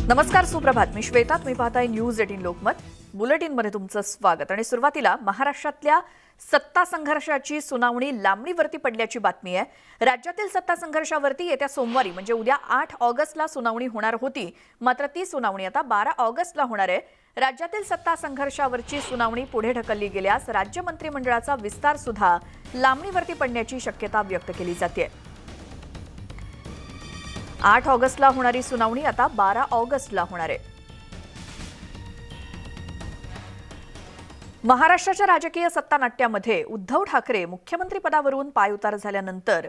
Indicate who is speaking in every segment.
Speaker 1: नमस्कार, सुप्रभात. मी श्वेता. तुम्ही पाहताय न्यूज 18 लोकमत. बुलेटिनमध्ये तुमचं स्वागत. आणि सुरुवातीला महाराष्ट्रातल्या सत्ता संघर्षाची सुनावणी लांबणीवरती पडल्याची बातमी आहे. राज्यातील सत्ता संघर्षावरती येत्या सोमवारी म्हणजे उद्या 8 ऑगस्टला सुनावणी होणार होती, मात्र ती सुनावणी आता 12 ऑगस्टला होणार आहे. राज्यातील सत्ता संघर्षावरची सुनावणी पुढे ढकलली गेल्यास राज्य मंत्रिमंडळाचा विस्तार सुद्धा लांबणीवरती पडण्याची शक्यता व्यक्त केली जाते. 8 ऑगस्टला होणारी सुनावणी आता 12 ऑगस्टला होणार आहे. महाराष्ट्राच्या राजकीय सत्तानाट्यामध्ये उद्धव ठाकरे मुख्यमंत्री पदावरून पायउतार झाल्यानंतर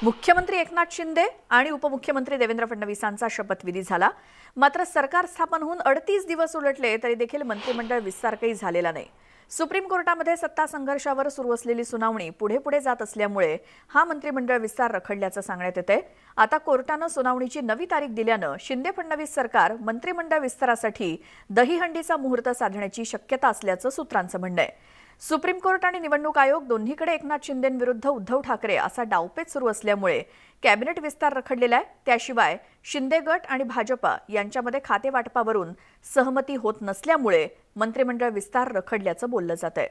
Speaker 1: मुख्यमंत्री एकनाथ शिंदे आणि उपमुख्यमंत्री देवेंद्र फडणवीसांचा शपथविधी झाला. मात्र सरकार स्थापन होऊन 38 दिवस उलटले तरी देखील मंत्रिमंडळ विस्तार काही झालेला नाही. सुप्रीम कोर्टामध्ये सत्ता संघर्षावर सुरू असलेली सुनावणी पुढे जात असल्यामुळे हा मंत्रिमंडळ विस्तार रखडल्याचं सांगण्यात येतंय. आता कोर्टानं सुनावणीची नवी तारीख दिल्यानं शिंदे फडणवीस सरकार मंत्रिमंडळ विस्तारासाठी दहीहंडीचा मुहूर्त साधण्याची शक्यता असल्याचं सूत्रांचं म्हणणं आहे. सुप्रीम कोर्ट आणि निवडणूक आयोग दोन्हीकडे एकनाथ शिंदेंविरुद्ध उद्धव ठाकरे असा डावपेच सुरू असल्यामुळे कॅबिनेट विस्तार रखडलेला आहे. त्याशिवाय शिंदे गट आणि भाजपा यांच्यामध्ये खातेवाटपावरून सहमती होत नसल्यामुळे मंत्रिमंडळ विस्तार रखडल्याचं बोललं जात आहे.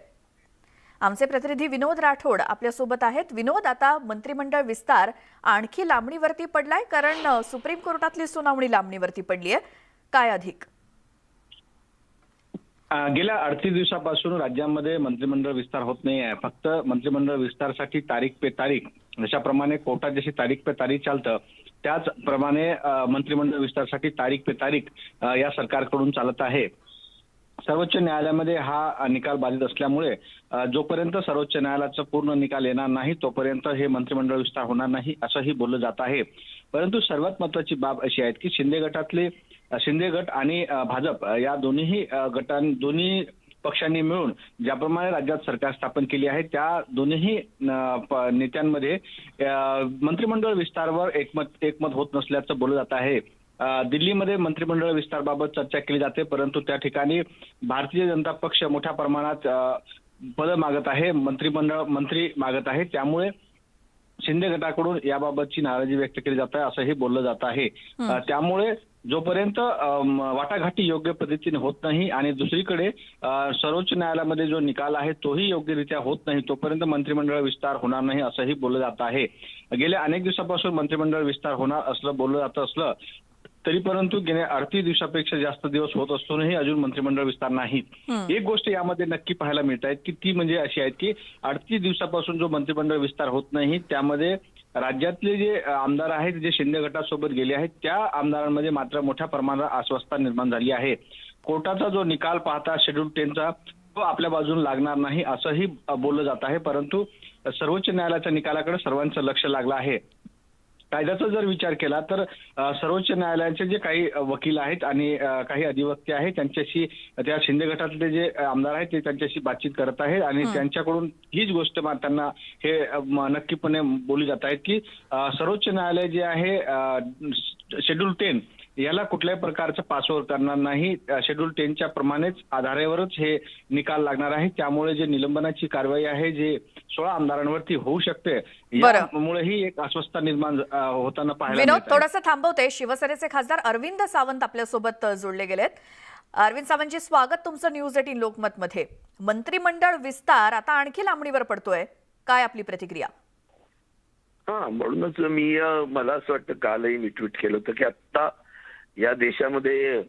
Speaker 1: आमचे प्रतिनिधी विनोद राठोड आपल्यासोबत आहेत. विनोद, आता मंत्रिमंडळ विस्तार आणखी लांबणीवरती पडलाय, कारण सुप्रीम कोर्टातली सुनावणी लांबणीवरती पडली आहे. काय अधिक?
Speaker 2: गेल्या 38 दिवसापासून राज्यामध्ये मंत्रिमंडळ विस्तार होत नाही आहे. फक्त मंत्रिमंडळ विस्तारासाठी तारीख पे तारीख, जशाप्रमाणे कोर्टात जशी तारीख पे तारीख चालतं त्याचप्रमाणे मंत्रिमंडळ विस्तारासाठी तारीख पे तारीख या सरकारकडून चालत आहे. सर्वोच्च न्यायालयामध्ये हा निकाल बाधित असल्यामुळे जोपर्यंत सर्वोच्च न्यायालयाचा पूर्ण निकाल येणार नाही तोपर्यंत हे मंत्रिमंडळ विस्तार होणार नाही असंही बोललं जात आहे. परंतु सर्वात महत्त्वाची बाब अशी आहे की शिंदे गट आणि भाजप या दोन्ही पक्षांनी मिळून ज्याप्रमाणे राज्यात सरकार स्थापन केली आहे त्या दोन्ही नेत्यांमध्ये मंत्रिमंडळ विस्तारावर एकमत होत नसल्याचं बोललं जात आहे. दिल्लीमध्ये मंत्रिमंडळ विस्ताराबाबत चर्चा केली जाते, परंतु त्या ठिकाणी भारतीय जनता पक्ष मोठ्या प्रमाणात पद मागत आहे, मंत्री मागत आहे. त्यामुळे शिंदे गटाकडून याबाबतची नाराजी व्यक्त केली जात आहे असंही बोललं जात आहे. त्यामुळे जोपर्यंत वाटाघाटी योग्य पद्धतीने होत नाही आणि दुसरीकडे सर्वोच्च न्यायालयामध्ये जो निकाल आहे तोही योग्यरित्या होत नाही तोपर्यंत मंत्रिमंडळ विस्तार होणार नाही असंही बोललं जात आहे. गेल्या अनेक दिवसापासून मंत्रिमंडळ विस्तार होणार असलं बोललं जात असलं तरी परंतु गेल्या 38 दिवसापेक्षा जास्त दिवस होत असूनही अजून मंत्रिमंडळ विस्तार नाही. एक गोष्ट यामध्ये नक्की पाहायला मिळत आहे की ती म्हणजे अशी आहे की 38 दिवसापासून जो मंत्रिमंडळ विस्तार होत नाही त्यामध्ये राज्यातले जे आमदार आहेत जे शिंदे गटासोबत गेले आहेत त्या आमदारांमध्ये मात्र मोठ्या प्रमाणात अस्वस्थता निर्माण झाली आहे. कोर्टाचा जो निकाल पाहता शेड्यूल 10चा तो आपल्या बाजूने लागणार नाही असंही बोललं जात आहे. परंतु सर्वोच्च न्यायालयाच्या निकालाकडे सर्वांचं लक्ष लागलं आहे. कायद्याचा जर विचार केला तर सर्वोच्च न्यायालयाचे जे काही वकील आहेत आणि काही अधिवक्ते आहेत त्यांच्याशी त्या शिंदे गटातले जे आमदार आहेत ते त्यांच्याशी बातचीत करत आहेत आणि त्यांच्याकडून हीच गोष्ट त्यांना हे नक्कीपणे बोलली जात आहेत की सर्वोच्च न्यायालय जे आहे शेड्यूल 10 याला कुठल्याही प्रकारचं पासओव्हर करणार नाही. शेड्यूल 10च्या प्रमाणेच आधारावरच हे निकाल लागणार आहे. त्यामुळे जे निलंबनाची कारवाई आहे जे 16 आमदारांवरती होऊ शकते यामुळेही एक अस्वस्थता निर्माण होताना पाहायला मिळते.
Speaker 1: विनोद, थोडंसं थांबवते. शिवसेनेचे खासदार अरविंद सावंत आपल्यासोबत जोडले गेलेत. अरविंद सावंतजी, स्वागत तुमचं न्यूज 18 लोकमत मध्ये. मंत्रिमंडळ विस्तार आता आणखी लांबणीवर पडतोय, काय आपली प्रतिक्रिया?
Speaker 3: म्हणूनच मला असं वाटतं कालही मी ट्विट केलं होतं की आता या देशामध्ये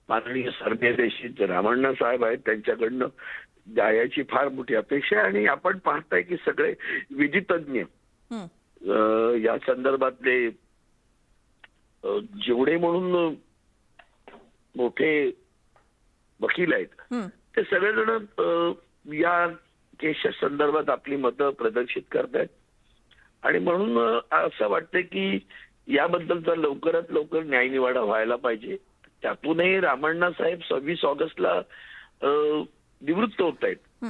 Speaker 3: माननीय सरन्यायाधीश रामण्णा साहेब आहेत त्यांच्याकडनं जायची फार मोठी अपेक्षा आहे. आणि आपण पाहताय की सगळे विधितज्ञ या संदर्भातले जेवढे म्हणून मोठे वकील आहेत ते सगळेजण या केसच्या संदर्भात आपली मतं प्रदर्शित करतायत. आणि म्हणून असं वाटतं की याबद्दलचा लवकरात लवकर न्यायनिवाडा व्हायला पाहिजे. त्यातूनही रामण्णा साहेब 26 ऑगस्टला निवृत्त होत आहेत.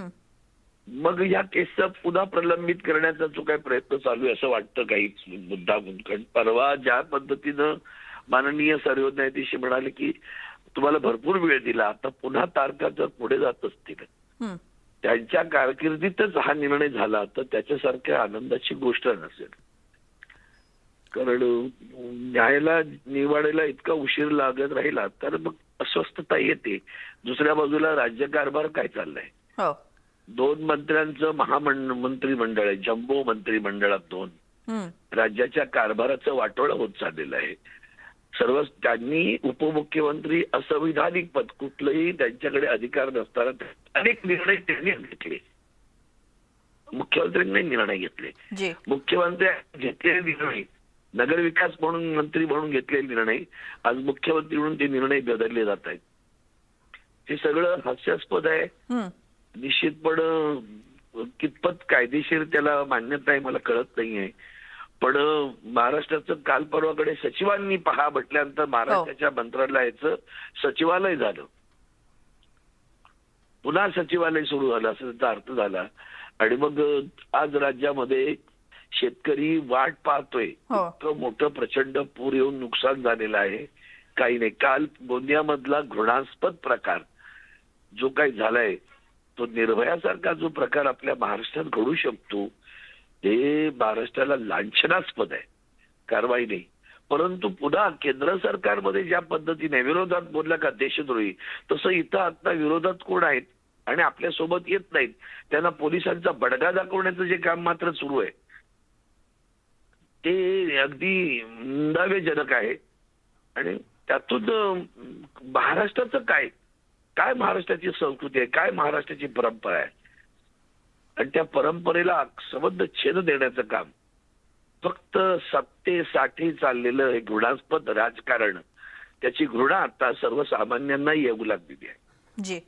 Speaker 3: मग या केसचा पुन्हा प्रलंबित करण्याचा जो काही प्रयत्न चालू आहे असं वाटतं काही मुद्दा गुंतखंड. परवा ज्या पद्धतीनं माननीय सरन्यायाधीश म्हणाले की तुम्हाला भरपूर वेळ दिला, आता पुन्हा तारखा जर पुढे जात असतील त्यांच्या कारकिर्दीतच हा निर्णय झाला तर त्याच्यासारख्या आनंदाची गोष्ट नसेल. कारण न्यायाला निवाडायला इतका उशीर लागत राहिला तर मग अस्वस्थता येते. दुसऱ्या बाजूला राज्यकारभार काय चाललाय,
Speaker 1: हो
Speaker 3: 2 मंत्र्यांचं मंत्रिमंडळ आहे, जम्बो मंत्रिमंडळात 2
Speaker 1: हम्म.
Speaker 3: राज्याच्या कारभाराचं वाटोळं होत चाललेलं आहे. सर्व त्यांनी उपमुख्यमंत्री असंविधानिक पद, कुठलंही त्यांच्याकडे अधिकार नसताना अनेक निर्णय त्यांनी घेतले. मुख्यमंत्र्यांनी निर्णय घेतले.
Speaker 1: जी
Speaker 3: मुख्यमंत्री घेतलेले निर्णय, नगरविकास म्हणून मंत्री म्हणून घेतलेले निर्णय आज मुख्यमंत्री म्हणून ते निर्णय बदलले जात आहेत. हे सगळं हास्यास्पद आहे.
Speaker 1: हम्म.
Speaker 3: निश्चितपणे कितपत कायदेशीर त्याला मान्यता आहे मला कळत नाहीये. पण महाराष्ट्राचं काल परवाकडे सचिवांनी पहा म्हटल्यानंतर महाराष्ट्राच्या मंत्रालयाचं सचिवालय झालं, पुन्हा सचिवालय सुरू झालं असं त्याचा अर्थ झाला. आणि मग आज राज्यामध्ये शेतकरी वाट पाहतोय.
Speaker 1: हो.
Speaker 3: इतकं मोठं प्रचंड पूर येऊन नुकसान झालेलं आहे. काही नाही, काल गोंदियामधला घृणास्पद प्रकार जो काही झालाय, तो निर्भयासारखा जो प्रकार आपल्या महाराष्ट्रात घडू शकतो ते महाराष्ट्राला लांछनास्पद आहे. कारवाई नाही. परंतु पुन्हा केंद्र सरकारमध्ये ज्या पद्धतीने विरोधात बोलला का देशद्रोही, तसं इथं आता विरोधात कोण आहेत आणि आपल्या सोबत येत नाहीत त्यांना पोलिसांचा बडगा दाखवण्याचं जे काम मात्र सुरू आहे ते अगदी निंदावेजनक आहे. आणि त्यातून महाराष्ट्राचं काय काय महाराष्ट्राची संस्कृती आहे, काय महाराष्ट्राची परंपरा आहे, आणि त्या परंपरेला संबंध छेद देण्याचं काम फक्त सत्तेसाठी चाललेलं हे घृणास्पद राजकारण, त्याची घृणा आता सर्वसामान्यांना येऊ लागलेली आहे.
Speaker 1: जी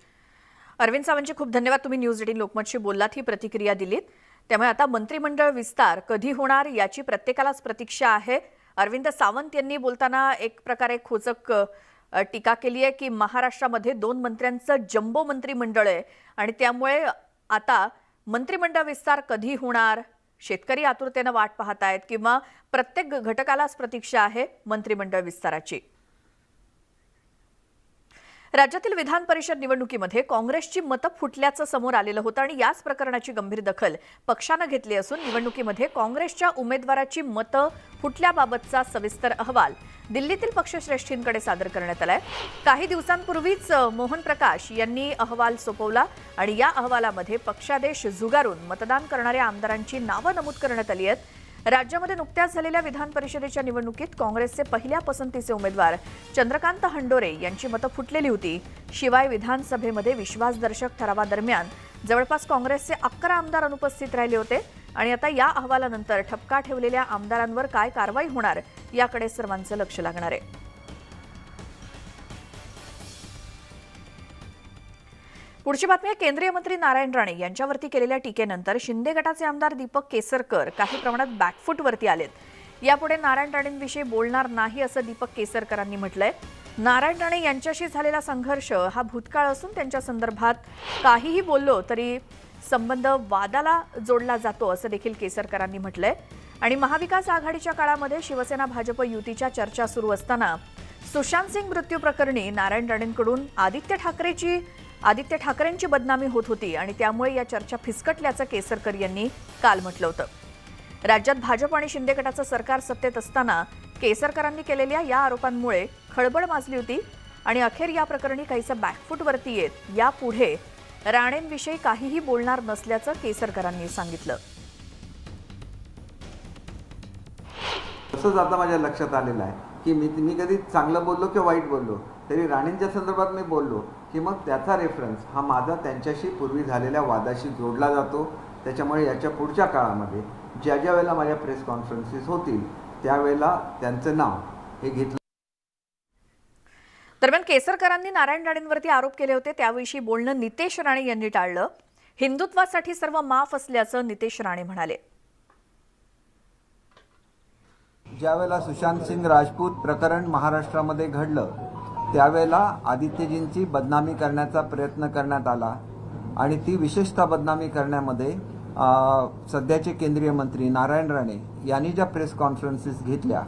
Speaker 1: अरविंद सावंतजी, खूप धन्यवाद. तुम्ही न्यूज 18 लोकमतशी बोललात, ही प्रतिक्रिया दिलीत. त्यामुळे आता मंत्रिमंडळ विस्तार कधी होणार याची प्रत्येकालाच प्रतीक्षा आहे. अरविंद सावंत यांनी बोलताना एक प्रकारे खोचक टीका केली आहे की महाराष्ट्रामध्ये 2 मंत्र्यांचं जम्बो मंत्रिमंडळ आहे आणि त्यामुळे आता मंत्रिमंडळ विस्तार कधी होणार, शेतकरी आतुरतेनं वाट पाहत आहेत किंवा प्रत्येक घटकालाच प्रतीक्षा आहे मंत्रिमंडळ विस्ताराची. राज्यातील विधान परिषद निवडणुकीमध्ये काँग्रेसची मतं फुटल्याचं समोर आलेलं होतं आणि याच प्रकरणाची गंभीर दखल पक्षानं घेतली असून निवडणुकीमध्ये काँग्रेसच्या उमेदवाराची मतं फुटल्याबाबतचा सविस्तर अहवाल दिल्लीतील पक्षश्रेष्ठींकडे सादर करण्यात आलाय. काही दिवसांपूर्वीच मोहन प्रकाश यांनी अहवाल सोपवला आणि या अहवालामध्ये पक्षादेश झुगारून मतदान करणाऱ्या आमदारांची नावं नमूद करण्यात आली आहेत. राज्यामध्ये नुकत्याच झालेल्या विधान परिषदेच्या निवडणुकीत काँग्रेसचे पहिल्या पसंतीचे उमेदवार चंद्रकांत हंडोरे यांची मतं फुटलेली होती. शिवाय विधानसभेमध्ये विश्वासदर्शक ठरावादरम्यान जवळपास काँग्रेसचे 11 आमदार अनुपस्थित राहिले होते आणि आता या अहवालानंतर ठपका ठेवलेल्या आमदारांवर काय कारवाई होणार याकडे सर्वांचं लक्ष लागणार आहे. पुढची बातमी आहे. केंद्रीय मंत्री नारायण राणे यांच्यावरती केलेल्या टीकेनंतर शिंदे गटाचे आमदार दीपक केसरकर काही प्रमाणात बॅकफूटवरती आलेत. यापुढे नारायण राणेंविषयी बोलणार नाही असं दीपक केसरकरांनी म्हटलंय. नारायण राणे यांच्याशी झालेला संघर्ष हा भूतकाळ असून त्यांच्या संदर्भात काहीही बोललो तरी संबंध वादाला जोडला जातो असं देखील केसरकरांनी म्हटलंय. आणि महाविकास आघाडीच्या काळामध्ये शिवसेना भाजप युतीच्या चर्चा सुरू असताना सुशांत सिंग मृत्यू प्रकरणी नारायण राणेंकडून आदित्य ठाकरेंची बदनामी होत होती आणि त्यामुळे या चर्चा फिसकटल्याचं केसरकर यांनी काल म्हटलं होतं. राज्यात भाजप आणि शिंदे गटाचं सरकार सत्तेत असताना केसरकरांनी केलेल्या या आरोपांमुळे खळबळ माजली होती आणि अखेर या प्रकरणी काहीसं बॅकफूटवरती येत यापुढे राणेंविषयी काहीही बोलणार नसल्याचं केसरकरांनी सांगितलं.
Speaker 4: असंच आता माझ्या लक्षात आलेलं आहे की मी कधी चांगलं बोललो किंवा वाईट बोललो तरी राणेंच्या संदर्भात मी बोललो की मग त्याचा रेफरन्स हा माझा त्यांच्याशी पूर्वी झालेल्या वादाशी जोडला जातो. त्याच्यामुळे याच्या पुढच्या काळामध्ये ज्या ज्या वेळेला माझ्या प्रेस कॉन्फरन्सेस होतील त्यावेळेला त्यांचं नाव हे घेतलं.
Speaker 1: दरम्यान केसरकरांनी नारायण राणेंवरती आरोप केले होते त्याविषयी बोलणं नितेश राणे यांनी टाळलं. हिंदुत्वासाठी सर्व माफ असल्याचं नितेश राणे म्हणाले.
Speaker 4: ज्यावेळेला सुशांत सिंग राजपूत प्रकरण महाराष्ट्रामध्ये घडलं त्यावेळेला आदित्यजींची बदनामी करण्याचा प्रयत्न करण्यात आला आणि ती विशेषतः बदनामी करण्यामध्ये सध्याचे केंद्रीय मंत्री नारायण राणे यांनी ज्या प्रेस कॉन्फरन्सेस घेतल्या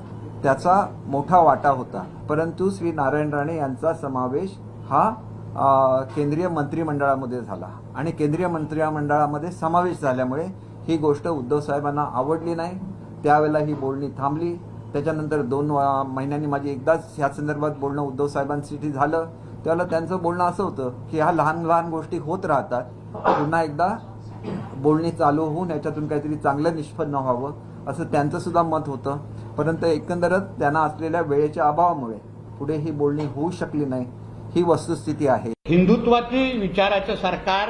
Speaker 4: त्याचा मोठा वाटा होता. परंतु श्री नारायण राणे यांचा समावेश हा केंद्रीय मंत्रिमंडळामध्ये झाला आणि केंद्रीय मंत्रिमंडळामध्ये समावेश झाल्यामुळे ही गोष्ट उद्धव साहेबांना आवडली नाही. त्यावेळेला ही बोलणी थांबली त्याच्यानंतर 2 महिन्यांनी माझी एकदाच ह्या संदर्भात बोलणं उद्धव साहेबांसाठी झालं. त्यावेळेला त्यांचं बोलणं असं होतं की ह्या लहान लहान गोष्टी होत राहतात, पुन्हा एकदा बोलणी चालू होऊन याच्यातून काहीतरी चांगलं निष्पन्न व्हावं असं त्यांचं सुद्धा मत होतं. परंतु एकंदरच त्यांना असलेल्या वेळेच्या अभावामुळे पुढे ही बोलणी होऊ शकली नाही, ही वस्तुस्थिती आहे.
Speaker 5: हिंदुत्वाची विचाराचं सरकार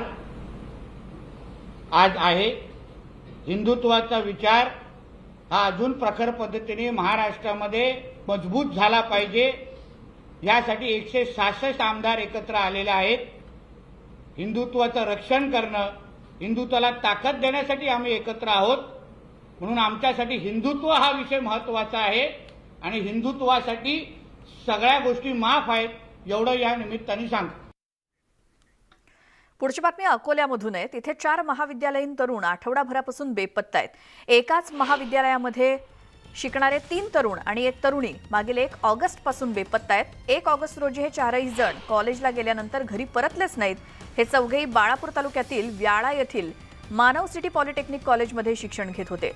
Speaker 5: आज आहे. हिंदुत्वाचा विचार हा अजून प्रखर पद्धतीने महाराष्ट्रामध्ये मजबूत झाला पाहिजे, यासाठी 166 आमदार एकत्र आलेले आहेत. हिंदुत्वाचं रक्षण करणं, हिंदुत्वाला ताकद देण्यासाठी आम्ही एकत्र आहोत. म्हणून आमच्यासाठी हिंदुत्व हा विषय महत्वाचा आहे आणि हिंदुत्वासाठी सगळ्या गोष्टी माफ आहेत, एवढं या निमित्ताने सांगतो.
Speaker 1: पुढची बातमी अकोल्यामधून आहे. तिथे 4 महाविद्यालयीन तरुण आठवडाभरापासून बेपत्ता आहेत. एकाच महाविद्यालयामध्ये शिकणारे 3 तरुण आणि 1 तरुणी मागील 1 ऑगस्टपासून बेपत्ता आहेत. 1 ऑगस्ट रोजी हे 4ही जण कॉलेजला गेल्यानंतर घरी परतलेच नाहीत. हे चौघेही बाळापूर तालुक्यातील व्याळा येथील मानव सिटी पॉलिटेक्निक कॉलेजमध्ये शिक्षण घेत होते.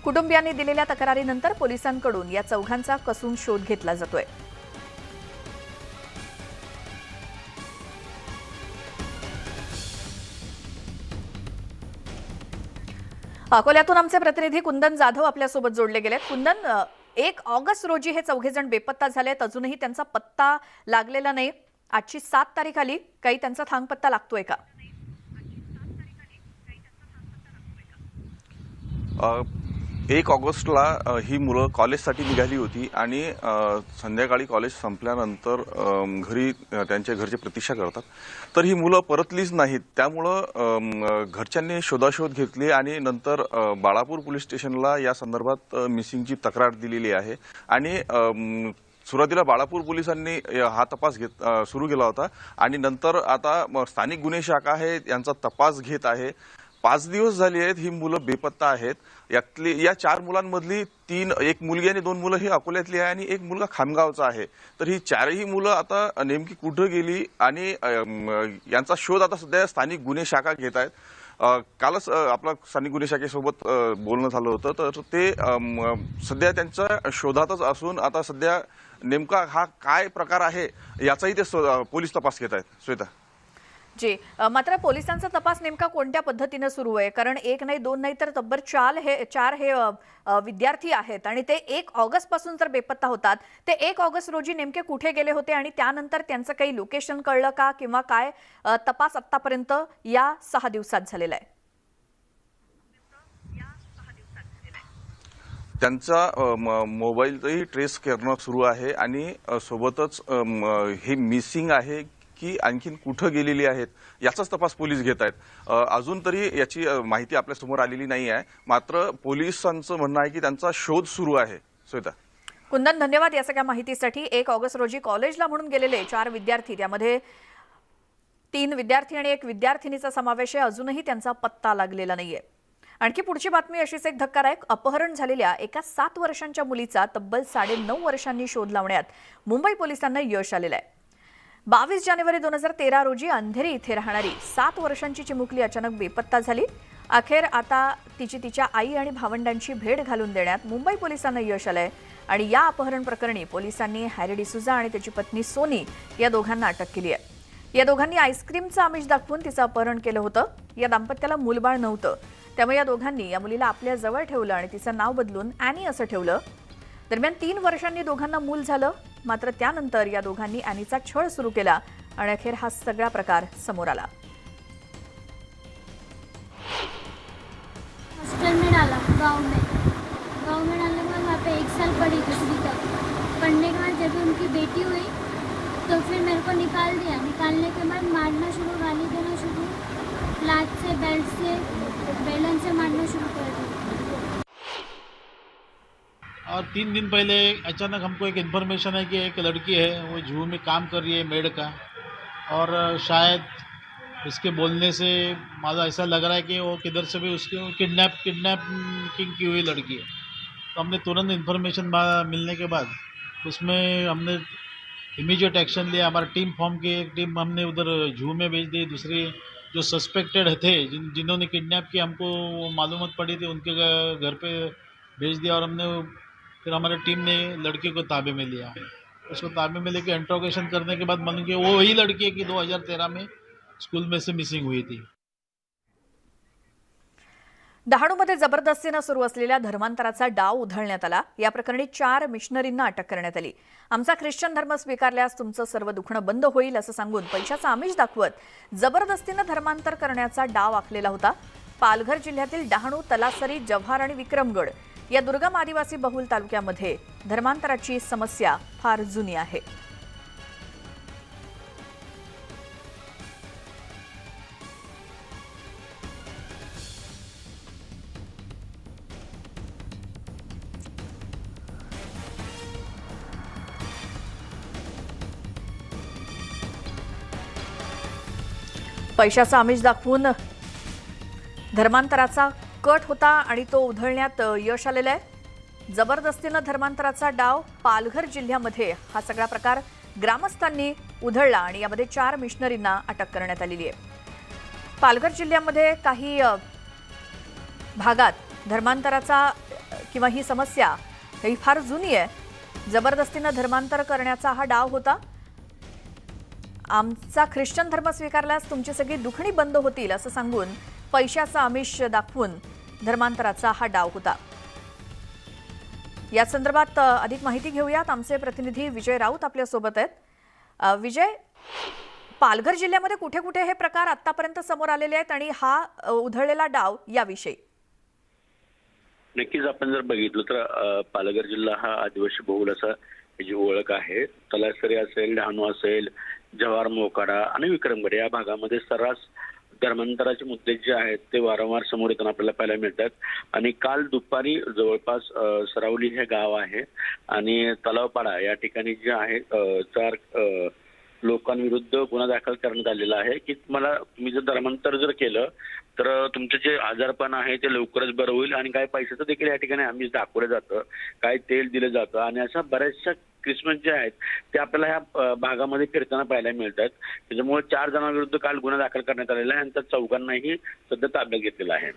Speaker 1: कुटुंबियांनी दिलेल्या तक्रारीनंतर पोलिसांकडून या चौघांचा कसून शोध घेतला जातोय. अकोल्यातून आमचे प्रतिनिधी कुंदन जाधव आपल्यासोबत जोडले गेलेत. कुंदन, 1 ऑगस्ट रोजी हे चौघेजण बेपत्ता झालेत. अजूनही त्यांचा पत्ता लागलेला नाही. आजची 7 तारीख आली, काही त्यांचा थांगपत्ता लागतोय का?
Speaker 6: 1 ऑगस्टला ही मुलं कॉलेजसाठी निघाली होती आणि संध्याकाळी कॉलेज संपल्यानंतर घरी त्यांच्या घरचे प्रतीक्षा करतात. तर ही मुलं परतलीच नाहीत. त्यामुळं घरच्यांनी शोधाशोध घेतली आणि नंतर बाळापूर पोलीस स्टेशनला या संदर्भात मिसिंगची तक्रार दिलेली आहे. आणि सुरुवातीला बाळापूर पोलिसांनी हा तपास सुरू केला होता आणि नंतर आता स्थानिक गुन्हे शाखा आहे यांचा तपास घेत आहे. 5 दिवस झाली आहेत ही मुलं बेपत्ता आहेत. या 4 मुलांमधली 1 मुलगी आणि 2 मुलं ही अकोल्यातली आहे आणि 1 मुलगा खामगावचा आहे. तर ही 4ही मुलं आता नेमकी कुठं गेली आणि यांचा शोध आता सध्या स्थानिक गुन्हे शाखा घेत आहेत. कालच आपला स्थानिक गुन्हे शाखेसोबत बोलणं झालं होतं. तर ते सध्या त्यांच्या शोधातच असून आता सध्या नेमका हा काय प्रकार आहे याचाही ते पोलीस तपास घेत आहेत. श्वेता
Speaker 1: जी, मात्र पोलिसांचा तपास नेमका कोणत्या पद्धतीने सुरू आहे? कारण 1 नाही 2 नाही तर तब्बल 4 हे विद्यार्थी आहेत आणि ते 1 ऑगस्ट पासून जर बेपत्ता होतात, ते 1 ऑगस्ट रोजी नेमके कुठे गेले होते आणि त्यानंतर त्यांचं काही लोकेशन कळलं का किंवा काय तपास आतापर्यंत या 6 दिवसात झालेला आहे?
Speaker 6: त्यांचा मोबाईलही ट्रेस करणं सुरू आहे आणि सोबतच हे मिसिंग आहे की आणखीन कुठं गेलेली आहेत याचाच तपास पोलीस घेत आहेत. अजून तरी याची माहिती आपल्या समोर आलेली नाही आहे. मात्र पोलिसांचं म्हणणं आहे की त्यांचा शोध सुरू आहे. श्वेता.
Speaker 1: कुंदन, धन्यवाद या सगळ्या माहितीसाठी. 1 ऑगस्ट रोजी कॉलेजला म्हणून गेलेले 4 विद्यार्थी, त्यामध्ये 3 विद्यार्थी आणि 1 विद्यार्थिनीचा समावेश आहे. अजूनही त्यांचा पत्ता लागलेला नाहीये. आणखी पुढची बातमी अशीच एक धक्कादायक. अपहरण झालेल्या एका 7 वर्षांच्या मुलीचा तब्बल 9.5 वर्षांनी शोध लावण्यात मुंबई पोलिसांना यश आलेलं आहे. 22 जानेवारी 2013 रोजी अंधेरी इथे राहणारी 7 वर्षांची चिमुकली अचानक बेपत्ता झाली. अखेर आता तिच्या आई आणि भावंडांची भेट घालून देण्यात मुंबई पोलिसांना यश आलंय आणि या अपहरण प्रकरणी पोलिसांनी हॅरी डिसूजा आणि त्याची पत्नी सोनी या दोघांना अटक केली आहे. या दोघांनी आईस्क्रीमचं आमिष दाखवून तिचं अपहरण केलं होतं. या दाम्पत्याला मूलबाळ नव्हतं, त्यामुळे या दोघांनी या मुलीला आपल्या जवळ ठेवलं आणि तिचं नाव बदलून ॲनी असं ठेवलं. दरम्यान 3 वर्षांनी दोघांना मूल झालं. मात्र त्यानंतर या दोघांनी ॲनीचा छळ सुरू केला आणि अखेर हा सगळा प्रकार समोर आला.
Speaker 7: हॉस्टल में डाला गांव में डालने के बाद वहाँ पे 1 साल पढ़ी 10वीं तक. पढ़ने के बाद जब उनकी बेटी हुई तो फिर मेरे को निकाल दिया. निकालने के बाद मारना शुरू, गाली देना शुरू, लात से, बेल्ट से, बेलन से मारना शुरू कर दिया.
Speaker 8: और 3 दिन पहले अचानक हमको एक इन्फॉर्मेशन है कि एक लड़की है वो जू में काम कर रही है मेड का, और शायद उसके बोलने से मुझे ऐसा लग रहा है कि वो किधर से भी उसकी किडनैपिंग की हुई लड़की है. तो हमने तुरंत इन्फॉर्मेशन मिलने के बाद उसमें हमने इमीडिएट एक्शन लिया. हमारा टीम फॉर्म की, एक टीम हमने उधर जू में भेज दी. दूसरी जो सस्पेक्टेड थे जिन्होंने किडनैप किया, हमको मालूमात पड़ी थी, उनके घर पे भेज दिया. और हमने फिर हमारी टीम ने लड़के को ताबे में लिया। उसको ताबे में लेके इंट्रोगेशन करने के बाद मालूम कि वो वही लड़की है कि 2013 में स्कूल में से मिसिंग हुई थी।
Speaker 1: डहाणूमध्ये जबरदस्तीनं सुरू असलेल्या धर्मांतराचा डाव उधळण्यात आला। या प्रकरणी 4 मिशनरींना अटक करण्यात आली। आमचा ख्रिश्चन धर्म स्वीकारल्यास तुमचं सर्व दुखणं बंद होईल असं सांगून पैशाचं आमिष दाखवत जबरदस्तीनं धर्मांतर करण्याचा डाव आखलेला होता। पालघर जिल्ह्यातील डहाणू, तलासरी, जव्हार आणि विक्रमगड या दुर्गम आदिवासी बहुल तालुक्यामध्ये धर्मांतराची समस्या फार जुनी आहे। पैशाचा आमिष दाखवून धर्मांतराचा कट होता आणि तो उधळण्यात यश आलेलं आहे। जबरदस्तीनं धर्मांतराचा डाव पालघर जिल्ह्यामध्ये हा सगळा प्रकार ग्रामस्थांनी उधळला आणि यामध्ये 4 मिशनरींना अटक करण्यात आलेली आहे। पालघर जिल्ह्यामध्ये काही भागात धर्मांतराचा किंवा ही समस्या ही फार जुनी आहे। जबरदस्तीनं धर्मांतर करण्याचा हा डाव होता। आमचा ख्रिश्चन धर्म स्वीकारल्यास तुमची सगळी दुखणी बंद होतील असं सांगून पैशाचा आमिष दाखवून धर्मांतराचा हा डाव होता। या संदर्भात अधिक माहिती घेऊयात। आमचे प्रतिनिधी विजय राऊत आपल्या सोबत आहेत। विजय, पालघर जिल्ह्यामध्ये कुठे कुठे हे प्रकार आतापर्यंत समोर आलेले आहेत आणि हा उधळलेला डाव याविषयी?
Speaker 9: नक्कीच आपण जर बघितलं तर पालघर जिल्हा हा आदिवासी बहुल असा जी ओळख आहे। तलासरी असेल, डहाणू असेल, जव्हार, मोकाडा आणि विक्रमगड या भागामध्ये सर्रास धर्मांतराचे मुद्दे जे आहेत ते वारंवार समोर येताना आपल्याला पाहायला मिळतात। आणि काल दुपारी जवळपास सरावली हे गाव आहे आणि तलावपाडा या ठिकाणी जे आहे 4 लोकांविरुद्ध गुन्हा दाखल करण्यात आलेला आहे की तुम्ही जर धर्मांतर जर केलं तर तुमचं जे आजारपण आहे ते लवकरच बरं होईल आणि काही पैशाचं देखील या ठिकाणी आम्ही दाखवलं जातं, काही तेल दिलं जातं आणि अशा बऱ्याचशा क्रिसमस जे आहेत ते आपल्याला ह्या भागामध्ये फिरताना पाहायला मिळतात। त्याच्यामुळे 4 जणांविरुद्ध काल गुन्हा दाखल करण्यात आलेला आहे आणि त्या 4घांनाही सध्या ताब्यात घेतलेला आहे।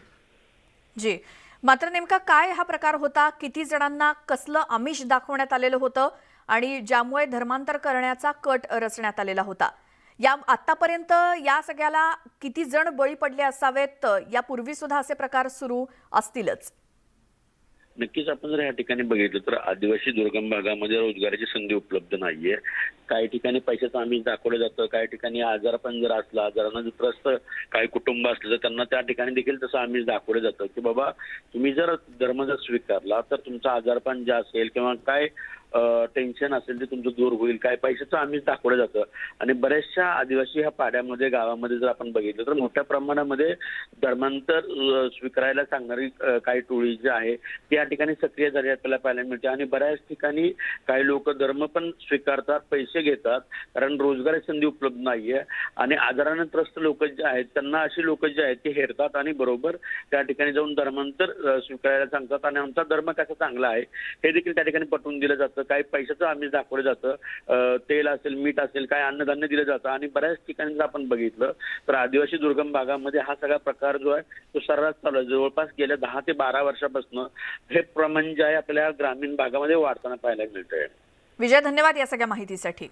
Speaker 1: जी, मात्र नेमका काय हा प्रकार होता? किती जणांना कसलं आमिष दाखवण्यात आलेलं होतं आणि ज्यामुळे धर्मांतर करण्याचा कट रचण्यात आलेला होता? या आतापर्यंत या सगळ्याला किती जण बळी पडले असावेत? यापूर्वी सुद्धा असे प्रकार सुरू असतीलच?
Speaker 9: नक्कीच आपण जर या ठिकाणी बघितलं तर आदिवासी दुर्गम भागामध्ये रोजगाराची संधी उपलब्ध नाहीये। काही ठिकाणी पैशाचं आमिष दाखवलं जातं, काही ठिकाणी आजारपण जर असलं, आजारानं जर त्रस्त काही कुटुंब असलं तर त्यांना त्या ठिकाणी देखील तसं आमिष दाखवलं जातं की बाबा तुम्ही जर धर्म जर स्वीकारला तर तुमचं आजारपण जे असेल किंवा काय टेन्शन असेल ते तुमचं दूर होईल, काय पैशाचं आमिष दाखवलं जातं। आणि बऱ्याचशा आदिवासी ह्या पाड्यामध्ये गावामध्ये जर आपण बघितलं तर मोठ्या प्रमाणामध्ये धर्मांतर स्वीकारायला सांगणारी काही टोळी जी आहे ती या ठिकाणी सक्रिय झाली आपल्याला पाहायला मिळते। आणि बऱ्याच ठिकाणी काही लोक धर्म पण स्वीकारतात, पैसे घेतात, कारण रोजगाराची संधी उपलब्ध नाहीये आणि आजाराने त्रस्त लोक जे आहेत त्यांना अशी लोक जे आहेत ते हेरतात आणि बरोबर त्या ठिकाणी जाऊन धर्मांतर स्वीकारायला सांगतात आणि आमचा धर्म कसा चांगला आहे हे देखील त्या ठिकाणी पटवून दिलं जातं। काही पैशाचं आमिष दाखवलं जातं, तेल असेल, मीठ असेल, काय अन्नधान्य दिलं जातं। आणि बऱ्याच ठिकाणी जर आपण बघितलं तर आदिवासी दुर्गम भागामध्ये हा सगळा प्रकार जो आहे तो सर्रास चालू आहे। जवळपास गेल्या 10 ते 12 वर्षापासून हे प्रमाण जे आहे आपल्या ग्रामीण भागामध्ये वाढताना पाहायला मिळतंय।
Speaker 1: विजय, धन्यवाद या सगळ्या माहितीसाठी।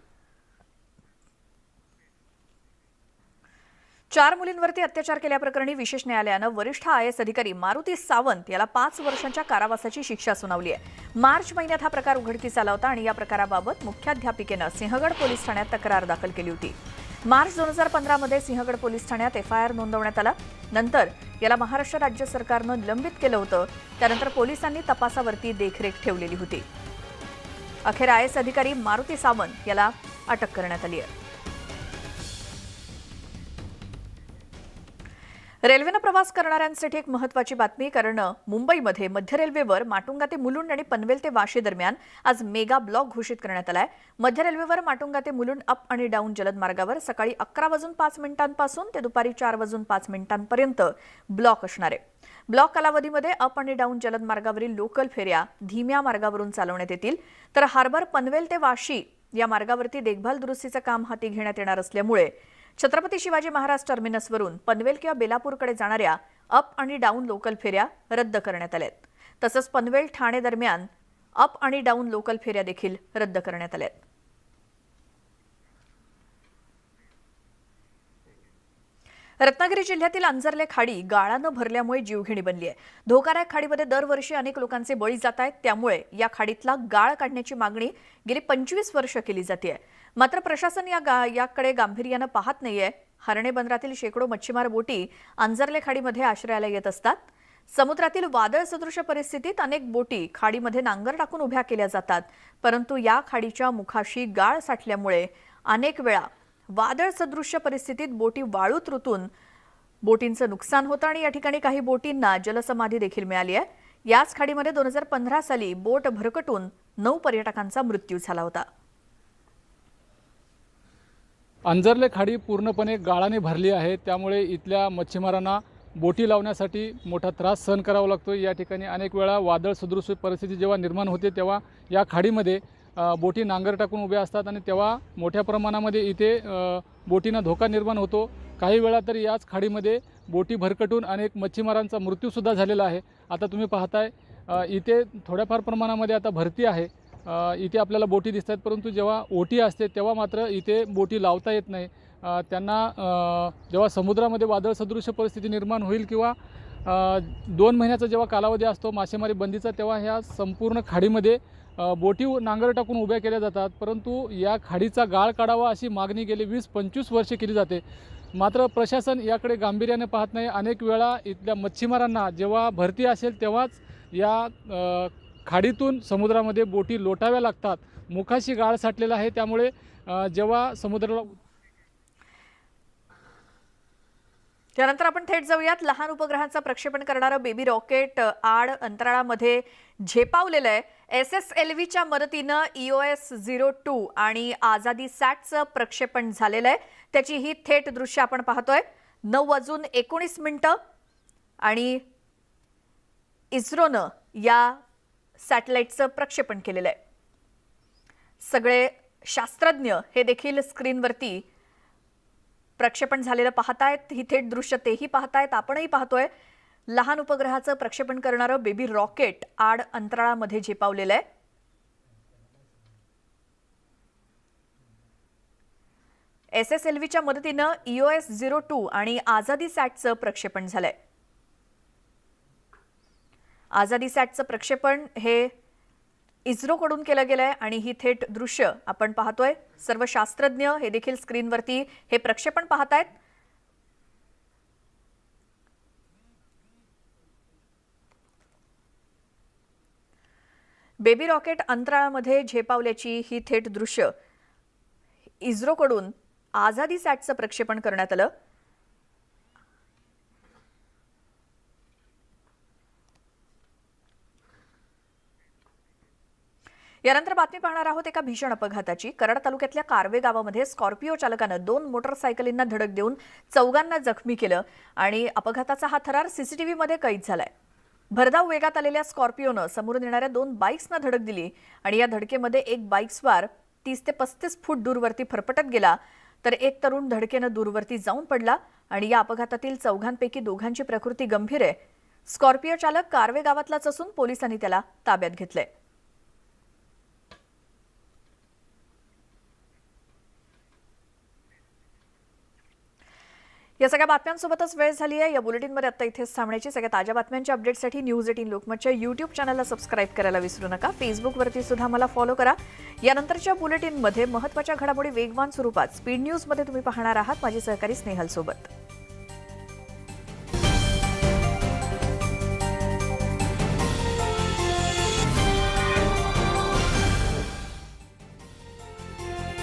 Speaker 1: 4 मुलींवरती अत्याचार केल्याप्रकरणी विशेष न्यायालयानं वरिष्ठ IAS अधिकारी मारुती सावंत याला 5 वर्षांच्या कारावासाची शिक्षा सुनावली आहे। मार्च महिन्यात हा प्रकार उघडकीस आला होता आणि या प्रकाराबाबत मुख्याध्यापिकेनं सिंहगड पोलीस ठाण्यात तक्रार दाखल केली होती। मार्च 2015 मध्ये सिंहगड पोलीस ठाण्यात FIR नोंदवण्यात आला। नंतर याला महाराष्ट्र राज्य सरकारनं निलंबित केलं होतं। त्यानंतर पोलिसांनी तपासावरती देखरेख ठेवलेली होती। अखेर IAS अधिकारी मारुती सावंत याला अटक करण्यात आली आहे। रेल्वेनं प्रवास करणाऱ्यांसाठी एक महत्त्वाची बातमी, कारण मुंबईमध्ये मध्य रेल्वेवर माटुंगा ते मुलुंड आणि पनवेल ते वाशी दरम्यान आज मेगा ब्लॉक घोषित करण्यात आलाय। मध्य रेल्वेवर माटुंगा ते मुलुंड अप आणि डाऊन जलद मार्गावर सकाळी 11:05 पासून ते दुपारी 4:05 पर्यंत ब्लॉक असणार आहे। ब्लॉक कालावधीमध्ये अप आणि डाऊन जलद मार्गावरील लोकल फेऱ्या धीम्या मार्गावरून चालवण्यात येतील, तर हार्बर पनवेल ते वाशी या मार्गावरती देखभाल दुरुस्तीचं काम हाती घेण्यात येणार असल्यामुळे छत्रपती शिवाजी महाराज टर्मिनसवरून पनवेल किंवा बेलापूरकडे जाणाऱ्या अप आणि डाऊन लोकल फेऱ्या रद्द करण्यात आल्या आहेत। तसंच पनवेल ठाणे दरम्यान अप आणि डाऊन लोकल फेऱ्या देखील रद्द करण्यात आल्या आहेत. रत्नागिरी जिल्ह्यातील अंजर्ले खाडी गाळानं भरल्यामुळे जीवघेणी बनली आहे. धोकादायक खाडीमध्ये दरवर्षी अनेक लोकांचे बळी जात आहेत. त्यामुळे या खाडीतला गाळ काढण्याची मागणी गेली 25 वर्ष केली जाते. मात्र प्रशासन याकडे गांभीर्यानं पाहत नाहीये. हर्णे बंदरातील शेकडो मच्छीमार बोटी अंजर्ले खाडीमध्ये आश्रयाला येत असतात. समुद्रातील वादळ सदृश परिस्थितीत अनेक बोटी खाडीमध्ये नांगर टाकून उभ्या केल्या जातात. परंतु या खाडीच्या मुखाशी गाळ साठल्यामुळे अनेक वेळा वादळ सदृश्य परिस्थितीत बोटी वाळूत रुतून बोटींचं नुकसान होतं आणि या ठिकाणी काही बोटींना जलसमाधी देखील मिळाली आहे. याच खाडीमध्ये 2015 साली बोट भरकटून 9 पर्यटकांचा मृत्यू झाला होता.
Speaker 10: अंजर्ले खाडी पूर्णपणे गाळाने भरली आहे. त्यामुळे इथल्या मच्छीमारांना बोटी लावण्यासाठी मोठा त्रास सहन करावा लागतो. या ठिकाणी अनेक वेळा वादळ सदृश परिस्थिती जेव्हा निर्माण होते तेव्हा या खाडीमध्ये बोटी नांगर टाकून उभ्या असतात आणि तेव्हा मोठ्या प्रमाणामध्ये इथे बोटींना धोका निर्माण होतो. काही वेळा तर याच खाडीमध्ये बोटी भरकटून अनेक मच्छीमारांचा मृत्यूसुद्धा झालेला आहे. आता तुम्ही पाहताय इथे थोड्याफार प्रमाणामध्ये आता भरती आहे. इथे आपल्याला बोटी दिसत आहेत, परंतु जेव्हा ओटी असते तेव्हा मात्र इथे बोटी लावता येत नाही. त्यांना जेव्हा समुद्रामध्ये वादळ सदृश परिस्थिती निर्माण होईल किंवा 2 महिन्याचा जेव्हा कालावधी असतो मासेमारी बंदीचा, तेव्हा ह्या संपूर्ण खाडीमध्ये बोटी नांगर टाकून उभ्या केल्या जातात. परंतु या खाडीचा गाळ काढावा अशी मागणी गेली 20-25 वर्षे केली जाते. मात्र प्रशासन याकडे गांभीर्याने पाहत नाही. अनेक वेळा इथल्या मच्छीमारांना जेव्हा भरती असेल तेव्हाच या खाडीतून समुद्रामध्ये बोटी लोटाव्या लागतात. मुखाशी गाळ साठलेला आहे. त्यामुळे जेव्हा समुद्राला
Speaker 1: त्यानंतर आपण थेट जाऊयात. लहान उपग्रहांचं प्रक्षेपण करणारं बेबी रॉकेट आड अंतराळामध्ये झेपावलेलं आहे. SSLVच्या मदतीनं EOS-02 आणि आझादी सॅटचं प्रक्षेपण झालेलं आहे. त्याची ही थेट दृश्य आपण पाहतोय. 9:19 आणि इस्रोनं या सॅटेलाइटचं प्रक्षेपण केलेलं आहे. सगळे शास्त्रज्ञ हे देखील स्क्रीनवरती प्रक्षेपण झालेलं पाहतायत. ही थेट दृश्य तेही पाहतायत, आपणही पाहतोय. लहान उपग्रहाचं प्रक्षेपण करणारं बेबी रॉकेट आड अंतराळामध्ये झेपावलेलं आहे. SSLVच्या मदतीनं EOS-02 आणि आझादी सॅटचं प्रक्षेपण झालंय. आझादी सॅटचं प्रक्षेपण हे इस्रोकडून केलं गेलंय आणि ही थेट दृश्य आपण पाहतोय. सर्व शास्त्रज्ञ हे देखील स्क्रीनवरती हे प्रक्षेपण पाहतायत. बेबी रॉकेट अंतराळामध्ये झेपावल्याची ही थेट दृश्य इस्रोकडून आझादी सॅटचं प्रक्षेपण करण्यात आलं. यानंतर बातमी पाहणार आहोत एका भीषण अपघाताची. कराड तालुक्यातल्या कारवे गावामध्ये स्कॉर्पिओ चालकानं 2 मोटरसायकलींना धडक देऊन 4 जखमी केलं आणि अपघाताचा हा थरार सीसीटीव्हीमध्ये कैद झालाय. भरधाव वेगात आलेल्या स्कॉर्पिओनं समोरून येणाऱ्या 2 बाईक्सना धडक दिली आणि या धडकेमध्ये एक बाईकस्वार 30 ते 35 फूट दूरवरती फरफटत गेला, तर एक तरुण धडकेनं दूरवरती जाऊन पडला आणि या अपघातातील 4पैकी 2 प्रकृती गंभीर आहे. स्कॉर्पिओ चालक कारवे गावातलाच असून पोलिसांनी त्याला ताब्यात घेतलंय. या सगळ्या बातम्यांसोबतच वेळ झाली आहे. या बुलेटिनमध्ये आता इथेच थांबण्याची. सगळ्या ताज्या बातम्यांच्या अपडेटसाठी न्यूज 18 लोकमतच्या YouTube चॅनलला सबस्क्राईब करायला विसरू नका. फेसबुकवरती सुद्धा मला फॉलो करा. यानंतरच्या बुलेटिनमध्ये महत्त्वाच्या घडामोडी वेगवान स्वरूपात स्पीड न्यूजमध्ये तुम्ही पाहणार आहात माझी सहकारी स्नेहल सोबत.